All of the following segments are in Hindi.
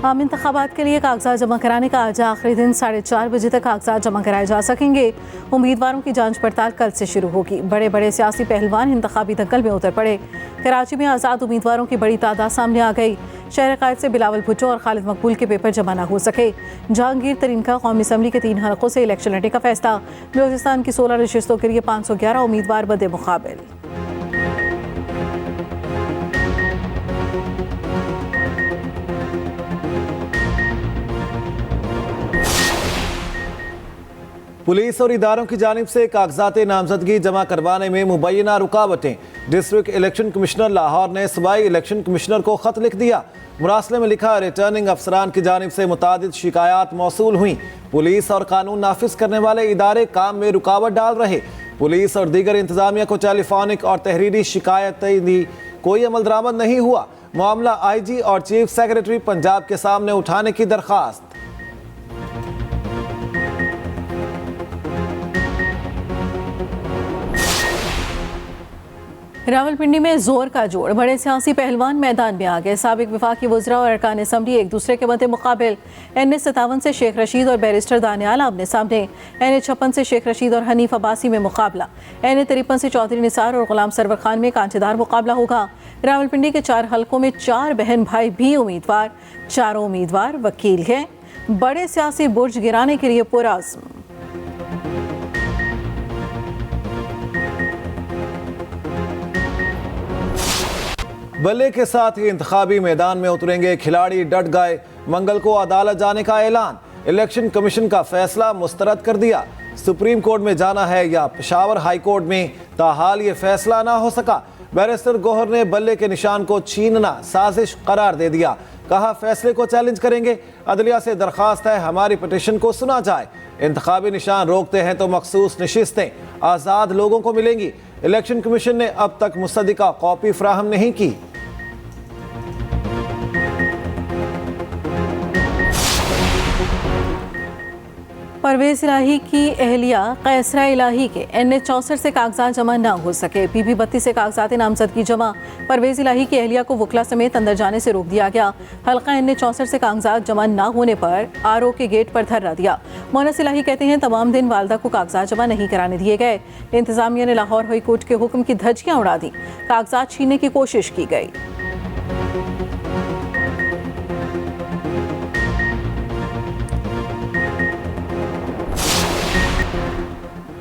आम इंतखाबात के लिए कागजात जमा कराने का आज आखिरी दिन 4:30 बजे तक कागजात जमा कराए जा सकेंगे। उम्मीदवारों की जांच पड़ताल कल से शुरू होगी। बड़े बड़े सियासी पहलवान इंतखाबी दंगल में उतर पड़े। कराची में आज़ाद उम्मीदवारों की बड़ी तादाद सामने आ गई। शहर कायद से बिलावल भुट्टो और खालिद मकबूल के पेपर जमा न हो सके। जहांगीर तरीन का कौमी असम्बली के 3 हलकों से इलेक्शन लड़ने का फैसला। बलूचिस्तान की 16 नशिस्तों के लिए 511 उम्मीदवार बदे मुकाबिल। पुलिस और इदारों की जानिब से कागजात नामजदगी जमा करवाने में मुबैना रुकावटें। डिस्ट्रिक्ट इलेक्शन कमिश्नर लाहौर ने सूबाई इलेक्शन कमिश्नर को खत लिख दिया। मुरासले में लिखा, रिटर्निंग अफसरान की जानिब से मुतादिद शिकायत मौसूल हुई। पुलिस और कानून नाफिज करने वाले इदारे काम में रुकावट डाल रहे। पुलिस और दीगर इंतजामिया को टेलीफोनिक और तहरीरी शिकायतें दी, कोई अमल दरामद नहीं हुआ। मामला IG और चीफ सेक्रेटरी पंजाब के सामने उठाने की दरख्वास्त। रावलपिंडी में जोर का जोड़, बड़े सियासी पहलवान मैदान में आ गए। साबिक वफाकी वज़रा और अरकान असम्बली एक दूसरे के मध्य मुकाबिल। NA57 से शेख रशीद और बैरिस्टर दानियाल आमने सामने। NA56 से शेख रशीद और हनीफ अब्बासी में मुकाबला। NA53 से चौधरी निसार और गुलाम सरवर खान में कांटेदार मुकाबला होगा। रावलपिंडी के 4 हलकों में 4 बहन भाई भी उम्मीदवार। चारों उम्मीदवार वकील हैं। बड़े सियासी बुर्ज गिराने के लिए पुरअज़्म। बल्ले के साथ ही इंतखाबी मैदान में उतरेंगे खिलाड़ी, डट गए। मंगल को अदालत जाने का ऐलान। इलेक्शन कमीशन का फैसला मुस्तरद कर दिया। सुप्रीम कोर्ट में जाना है या पेशावर हाई कोर्ट में, ताहाल ये फैसला ना हो सका। बैरिस्टर गौहर ने बल्ले के निशान को छीनना साजिश करार दे दिया। कहा, फैसले को चैलेंज करेंगे। अदलिया से दरखास्त है हमारी पिटीशन को सुना जाए। इंतखाबी निशान रोकते हैं तो मखसूस नशिस्तें आज़ाद लोगों को मिलेंगी। इलेक्शन कमीशन ने अब तक मुसद्दिका कॉपी फ्राहम नहीं की। परवेज इलाही की अहलिया कैसरा इलाही के NA64 से कागजात जमा न हो सके। PB32 से कागजात नामजदगी जमा। परवेज इलाही की अहलिया को वकला समेत अंदर जाने से रोक दिया गया। हल्का NA64 से कागजात जमा न होने पर RO के गेट पर धरना दिया। मोनस इलाही कहते हैं, तमाम दिन वालदा को कागजात जमा नहीं कराने दिए गए। इंतजामिया ने लाहौर हाई कोर्ट के हुक्म की धज्जियां उड़ा दी। कागजात छीनने की कोशिश की गई।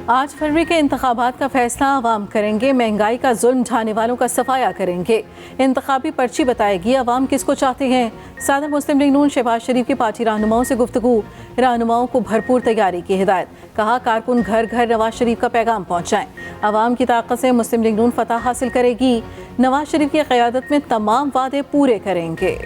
आज फरवरी के इंतखाबात का फैसला अवाम करेंगे। महंगाई का जुल्म ढाने वालों का सफाया करेंगे। इंतखाबी पर्ची बताएगी अवाम किसको चाहते हैं। सदर मुस्लिम लीग नून शहबाज शरीफ की पार्टी रहनुमाओं से गुफ्तगू। रहनुमाओं को भरपूर तैयारी की हिदायत। कहा, कारकुन घर घर नवाज शरीफ का पैगाम पहुँचाएं। अवाम की ताकत से मुस्लिम लीग नून फतह हासिल करेगी। नवाज शरीफ की क़यादत में तमाम वादे पूरे करेंगे।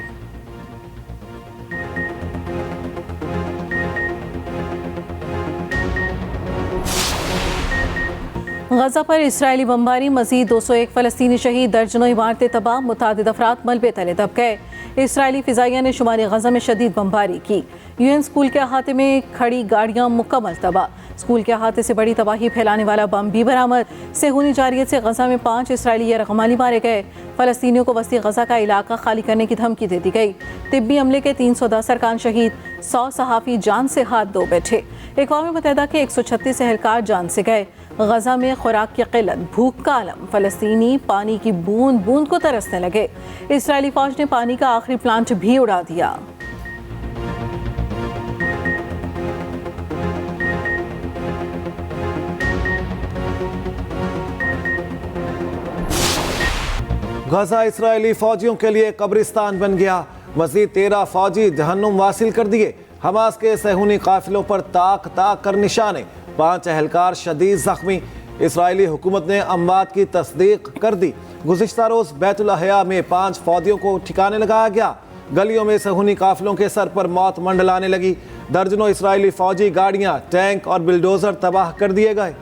गजा पर इसराइली बमबारी, मजीद 201 फ़लस्तीनी शहीद, दर्जनों इमारतें तबाह, मुतादिद अफराद मलबे तले दब गए। इसराइली फ़िज़ाइया ने शुमाली गजा में शदीद बमबारी की। UN स्कूल के अहाते में खड़ी गाड़ियाँ मुकम्मल तबाह। स्कूल के अहाते से बड़ी तबाही फैलाने वाला बम भी बरामद। सेहूनी जारियत से गजा में 5 इसराइली यरगमाली मारे गए। फ़लस्तीनियों को वस्ती गजा का इलाका खाली करने की धमकी दे दी गई। तिब्बी अमले के 310 अरकान शहीद, 100 सहाफ़ी जान से हाथ धो बैठे। अक़वाम मुत्तहिदा के 136 एहलकार जान से गए। गजा में खुराक की किल्लत, भूख का आलम। फ़लस्तीनी पानी की बूंद बूंद को तरसने लगे। इसराइली फ़ौज ने पानी का आखिरी प्लांट भी उड़ा दिया। गजा इसराइली फौजियों के लिए कब्रिस्तान बन गया। मज़ीद 13 फौजी जहन्नुम वासिल कर दिए। हमास के सहूनी काफिलों पर ताक ताक कर निशाने। 5 एहलकार शदीद जख्मी। इसराइली हुकूमत ने अमवात की तस्दीक कर दी। गुज़िश्ता रोज़ बैतुल अहया में 5 फौजियों को ठिकाने लगाया गया। गलियों में सहूनी काफिलों के सर पर मौत मंडलाने लगी। दर्जनों इसराइली फौजी गाड़ियाँ, टैंक और बिल्डोजर तबाह कर दिए गए।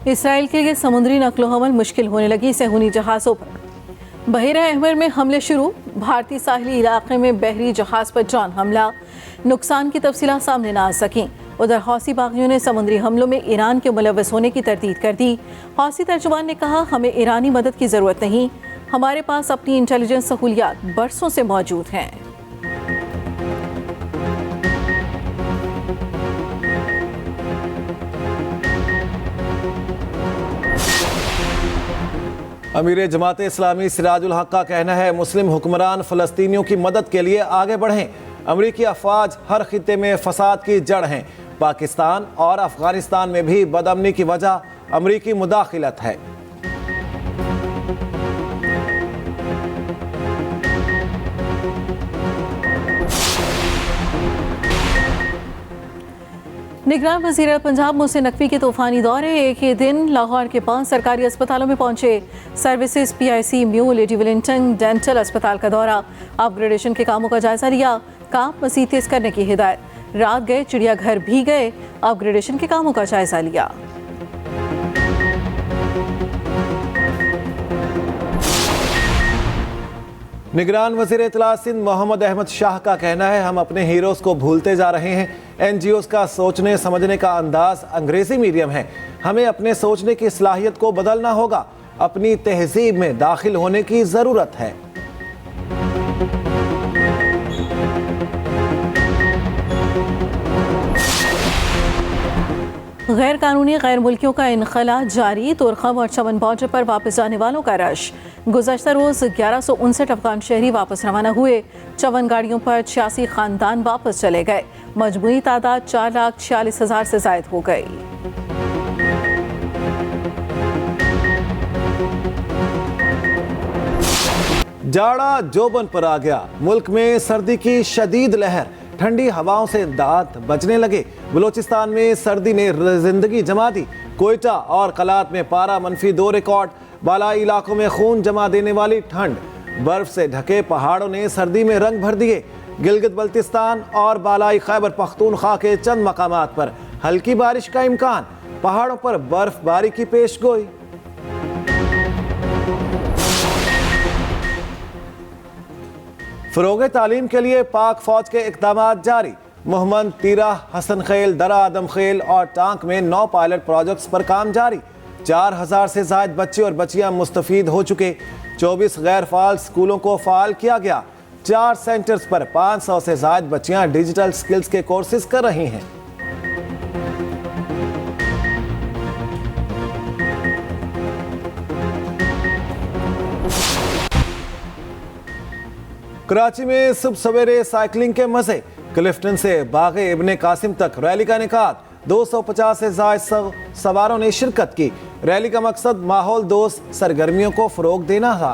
इसराइल के लिए समुद्री नकलो हमल मुश्किल होने लगी। सहूनी जहाज़ों पर बहरा अहमर में हमले शुरू। भारतीय साहिली इलाके में बहरी जहाज़ पर ड्रोन हमला। नुकसान की तफसीलात सामने न आ सकें। उधर हौसी बागियों ने समुद्री हमलों में ईरान के मुलव्वस होने की तरदीद कर दी। हौसी तर्जुमान ने कहा, हमें ईरानी मदद की ज़रूरत नहीं, हमारे पास अपनी इंटेलिजेंस सहूलियात बरसों से मौजूद हैं। अमीर जमात इस्लामी सिराजुल हक का कहना है, मुस्लिम हुक्मरान फ़लस्तीनियों की मदद के लिए आगे बढ़ें। अमरीकी अफवाज हर खित्ते में फसाद की जड़ हैं। पाकिस्तान और अफगानिस्तान में भी बदअमनी की वजह अमरीकी मुदाखिलत है। निगरान वज़ीर पंजाब मोहसिन नकवी के तूफानी दौरे। एक ही दिन लाहौर के 5 सरकारी अस्पतालों में पहुंचे। Services, PIC, mu, lady Willingdon dental अस्पताल का दौरा। अपग्रेडेशन के कामों का जायजा लिया। काम मज़ीद तेज करने की हिदायत। रात गए, चिड़ियाघर भी गए, अपग्रेडेशन के कामों का जायजा लिया। निगरान वज़ीर इत्तला सिंध मोहम्मद अहमद शाह का कहना है, हम अपने हीरोज़ को भूलते जा रहे हैं। NGOs का सोचने समझने का अंदाज अंग्रेजी मीडियम है। हमें अपने सोचने की सलाहियत को बदलना होगा। अपनी तहजीब में दाखिल होने की ज़रूरत है। गैर कानूनी गैर मुल्कियों का इनखला जारी। तुरखम और चमन बॉर्डर पर वापस जाने वालों का रश। गुज़श्ता रोज़ 1159 अफगान शहरी वापस रवाना हुए। 54 गाड़ियों पर 86 खानदान वापस चले गए। मजमूई तादाद 4,46,000 से ज़ायद हो गई। जाड़ा जोबन पर आ गया। मुल्क में सर्दी की शदीद लहर। ठंडी हवाओं से दांत बजने लगे। बलूचिस्तान में सर्दी ने जिंदगी जमा दी। कोयटा और कलात में पारा -2 रिकॉर्ड। बालाई इलाकों में खून जमा देने वाली ठंड। बर्फ से ढके पहाड़ों ने सर्दी में रंग भर दिए। गिलगित बल्तिस्तान और बालाई खैबर पख्तूनख्वा के चंद मकामात पर हल्की बारिश का इम्कान। पहाड़ों पर बर्फबारी की पेशगोई। फ़रोग़ तालीम के लिए पाक फौज के इक़दामात जारी। मोहम्मद, तीरा, हसन खेल, दरा आदम खेल और टांक में 9 पायलट प्रोजेक्ट्स पर काम जारी। 4000 से ज़ायद बच्चे और बच्चियां मुस्तफ़ीद हो चुके। 24 गैर फ़ाल स्कूलों को फ़ाल किया गया। 4 सेंटर्स पर 500 से ज़ायद बच्चियां डिजिटल स्किल्स के कोर्सेज कर रही हैं। कराची में सुबह सवेरे साइकिलिंग के मजे। क्लिफ्टन से बागे इब्ने कासिम तक रैली का इनेकाद। 250 से ज़ायद सवारों ने शिरकत की। रैली का मकसद माहौल दोस्त सरगर्मियों को फ़रोग़ देना था।